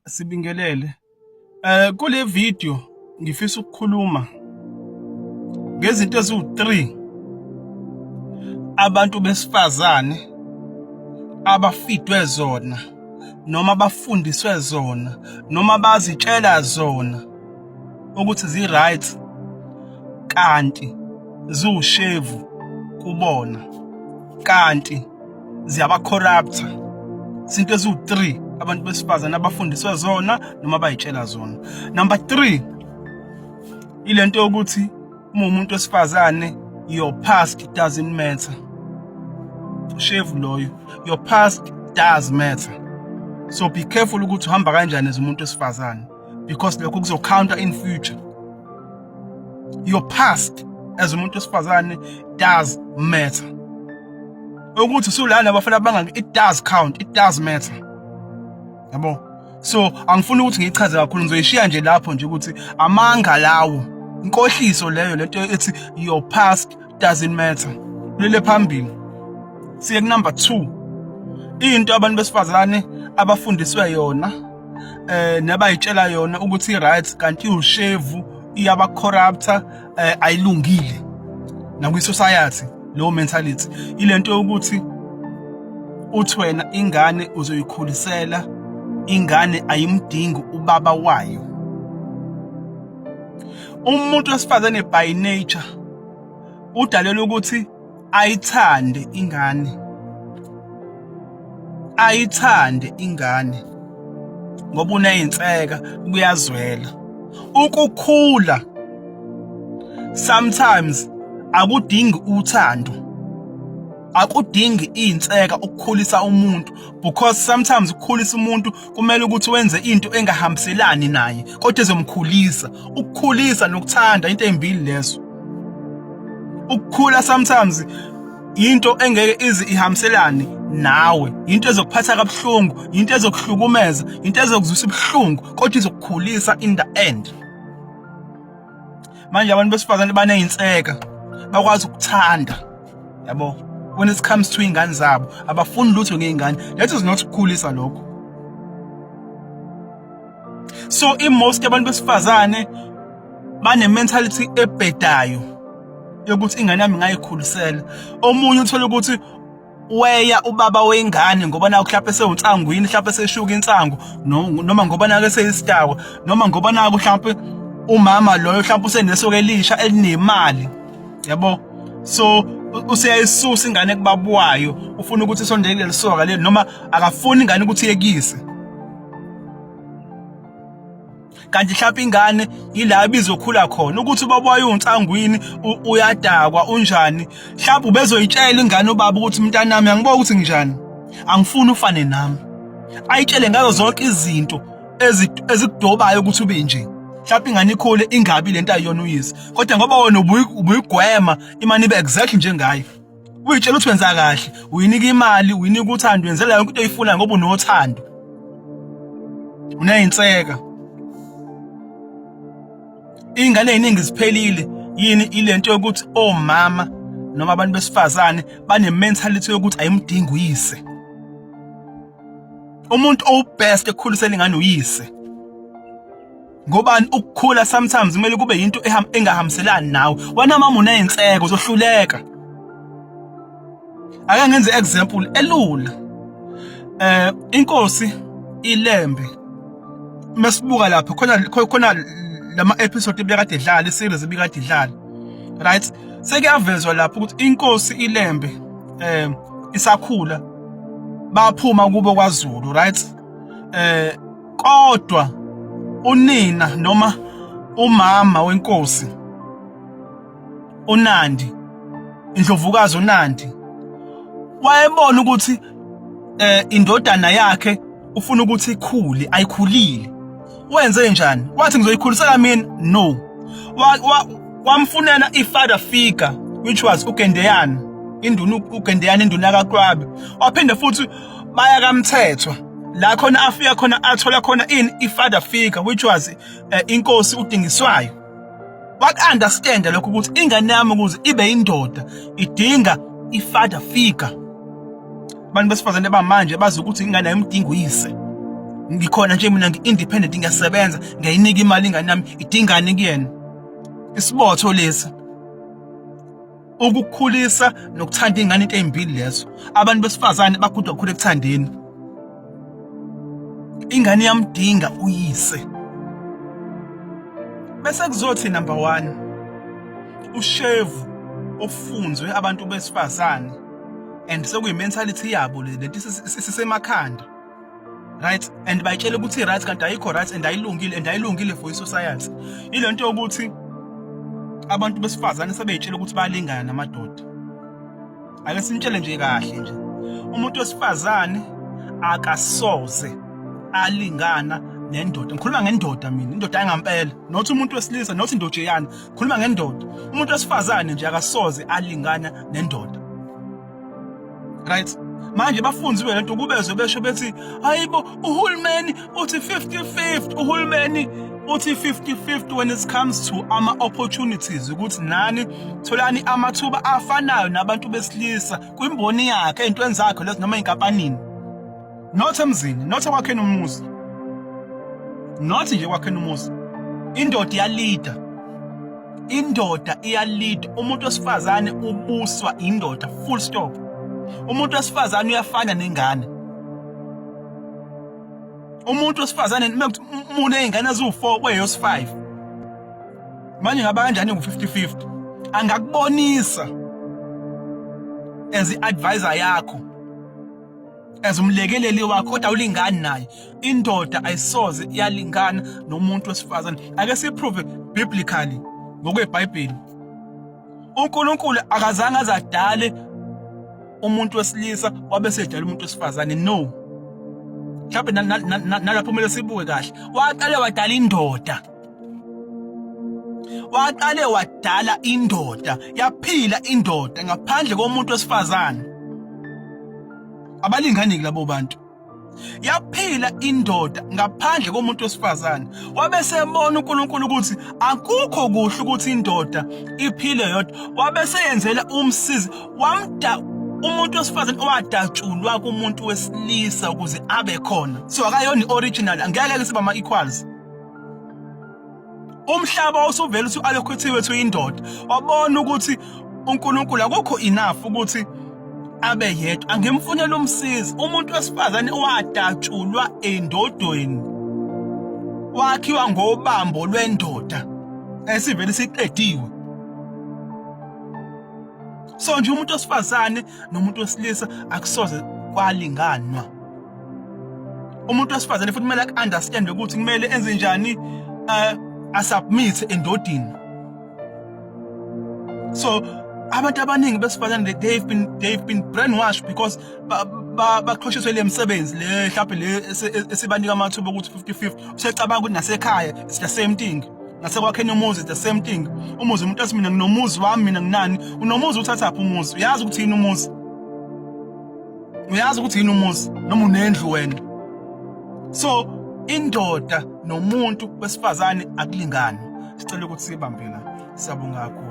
Sibingelele. Kule video ngifisa ukukhuluma ngezinto eziwu-3 abantu besifazane abafidwe zona noma bafundiswe zona noma bazitshela zona ukuthi zi-right kanti ziwushevu kubona kanti ziyaba-corrupta. Izinto eziwu-3 abantu besifazane abafundiswe zona noma bayitshela zona. Number 3 ilento yokuthi uma umuntu wesifazane your past doesn't matter. Ushevu loyo, your past does matter. So be careful ukuthi uhamba kanjani as umuntu wesifazane because lokho kuzocounter in future. Your past as umuntu wesifazane does matter. Ukuthi usulana abafana banga it does count, it does matter. Yabo? So angifuni ukuthi ngichaze kakhulu, ngizoyishiya nje lapho nje ukuthi amanga lawo inkohliso leyo lento ethi your past doesn't matter. Lele phambili. Siye ku number 2. Into abantu besifazane abafundiswe yona nabayitshela yona ukuthi i-right kanti ushevu iyaba corrupta ayilungile nakwi society. Low mentality ilento yokuthi uthi wena ingane uzoyikhulisela, ingane ayimdingi ubaba wayo. Umuntu wesifazane by nature udalelwe ukuthi ayithande ingane, ayithande ingane ngoba uneyinseka kuyazwela. Ukukhula sometimes akudingi uthando, akudingi inseka ukukhulisa umuntu because sometimes ukukhulisa umuntu kumele ukuthi wenze into engahambiselani naye kodwa ezomkhulisa. Ukukhulisa nokuthanda into ezimbili lezo. Ukukhula sometimes into engeke izi ihambiselane nawe, into ezokuphatha kabuhlungu, into ezokuhlukumeza, into ezokuzwisa ubuhlungu kodwa izokukhulisa in the end. Manje abantu besifazane baneyinseka bakwazi ukuthanda, yabo, when it comes to ingane zabo abafuni lutho ngeingane. That is not ukukhulisa lokho. So most abantu besifazane bane mentality ebhedayo yokuthi ingane yami ngayikhulisela. Omunye uthola ukuthi weya ubaba wengane ngoba naku mhlawumbe sewunsangwini, mhlawumbe seshuka insangu noma ngoba naku seyisitawa noma ngoba naku mhlawumbe umama loyo mhlawumbe usenesoka elisha elinemali, yabo. So useyayisusa ingane kubabuwayo, ufuna ukuthi isondele lesoka leli noma akafuni ingane ukuthi iyekise. Kanti mhlawumbe ingane yila ibizokhula khona ukuthi ubabuwayo unsangwini uyadakwa unjani. Mhlawumbe ubezoyitshela ingane ubaba ukuthi mntanami angibona ukuthi nginjani, angifuni ufane nami. Ayitshele ngazo zonke izinto ezikudobayo ukuthi ube nje. Mhlawumbe ingane ikhule ingabi lento ayiyona uyise kodwa ngoba wena ubuyigwema imani ibe exactly njengayo. Uyitshela ukuthi wenza kahle, uyinika imali, uyinika uthando, wenzela yonke into oyifunayo ngoba unothando, uneyinseka. Ingane eziningi ziphelile yini ilento yokuthi omama noma abantu besifazane bane mentality yokuthi ayimdingi uyise. Umuntu obest ekukhulisela ingane uyise. Ngobani? Ukukhula sometimes kumele kube into engahambiselani nawe. Wena mama uneyinseka uzohluleka. Ake ngenze example elula. Inkosi iLembe masibuka lapha khona lama episode ebekade idlala, iseries ebekade idlala, right? Sekuyavezwa lapha ukuthi inkosi iLembe isakhula baphuma kubo kwaZulu, right? Kodwa unina noma umama wenkosi uNandi, indlovukazi uNandi, wayebona ukuthi indodana yakhe ufuna ukuthi ikhule, ayikhulile. Wenze njani? Wathi ngizoyikhulisela mina? No. Wamfunela i-father figure which was uGendeyana, uGendeyana induna kaQwabe. Waphinde futhi baya kaMthethwa la khona afika khona athola khona i-father figure which was inkosi uDingiswayo. Wak-understand lokho ukuthi ingane yami ukuze ibe indoda idinga i-father figure. Abantu besifazane bamanje bazi ukuthi ingane ayimdingi uyise. ngikhona nje mina ngi-independent, ngiyasebenza, ngiyayinika imali ingane yami, idingani kuyena. Isibotho lesi ukukhulisa nokuthanda ingane into ezimbili lezo. Abantu besifazane bagudwa kakhulu ekuthandeni. Ingane yamdinga uyise. Bese kuzothi number 1 ushevu ofunzwe abantu besifazane, and sekuyi-mentality yabo lento sisemakhanda, right? And bayitshela ukuthi right kanti ayikho right and ayilungile for i-society. Ilento yokuthi abantu besifazane sebeyitshela ukuthi bayalingana namadoda. Ake simtshele nje kahle nje, umuntu wesifazane akasoze alingana nendoda. Ngikhuluma ngendoda mina, indoda engampela, not umuntu wesilisa, not indojeyana, ngikhuluma ngendoda. Umuntu wesifazane nje akasoze alingana nendoda, right? Manje bafunziwe lento kubezwe besho bethi hayibo uhulumeni uthi 50-50, uhulumeni uthi 50-50 when it comes to ama-opportunities, ukuthi nani tholani amathuba afanayo nabantu besilisa kwimboni yakhe ey'ntweni zakhe lezo noma ey'nkampanini, not emzini, not ekwakheni umuzi, not nje ekwakheni umuzi. Indoda iyalida, indoda iyalida. Umuntu wesifazane ubuswa indoda, full stop. Umuntu wesifazane uyafana nengane. Umuntu wesifazane muney'ngane eziwu-4 kweyos-5, manje ngaba kanjani ngu-50-50? Angakubonisa as i-advisor yakho, as umlekeleli wakho, kodwa awulingani naye. Indoda ayisoze iyalingana nomuntu wesifazane. Ake siprove biblically ngokweBhayibheli. uNkulunkulu akazange azadale umuntu wesilisa wabe sedala umuntu wesifazane, no. Mhlawumbe nalapho kumele sibuke kahle. Waqale wadala indoda, waqale wadala indoda, yaphila indoda ngaphandle komuntu wesifazane. Abalingani labo bantu. Yaphila indoda ngaphandle komuntu wesifazane. Wabe sebona uNkulunkulu ukuthi akukho kuhle ukuthi indoda iphile yodwa. Wabe seyenzela umsizi, wamda umuntu wesifazane owadatshulwa kumuntu wesilisa ukuze abe khona. So akayona i-original, angeke sibe ama-equals. Umhlaba usuvela usu-allocate to indoda. Wabona ukuthi uNkulunkulu akukho enough ukuthi abe yedwa, angimfunela umsizi. Umuntu wesifazane owadatshulwa endodweni, wakhiwa ngobambo lwendoda esivele siqediwe. So nje umuntu wesifazane nomuntu wesilisa akusoze kwalinganwa. Umuntu wesifazane futhi kumele understand ukuthi kumele enze njani asubmit endodini. So abantu abaningi besifazane they've been brainwashed because baqhoshiswe le msebenzi le mhlawumbe le esibanika amathuba ukuthi 50-50. Usecabanga ukuthi nasekhaya it's the same thing, nasekwakheni umuzi it's the same thing. Umuzi umuntu ethi mina nginomuzi wami, mina nginani. Unomuzi uthathaphi umuzi? Uyazi ukuthi yini umuzi? Uyazi ukuthi yini umuzi noma unendlu wena? So indoda nomuntu wesifazane akulingani. Sicela ukuthi sibambe la. Siyabonga kakhulu.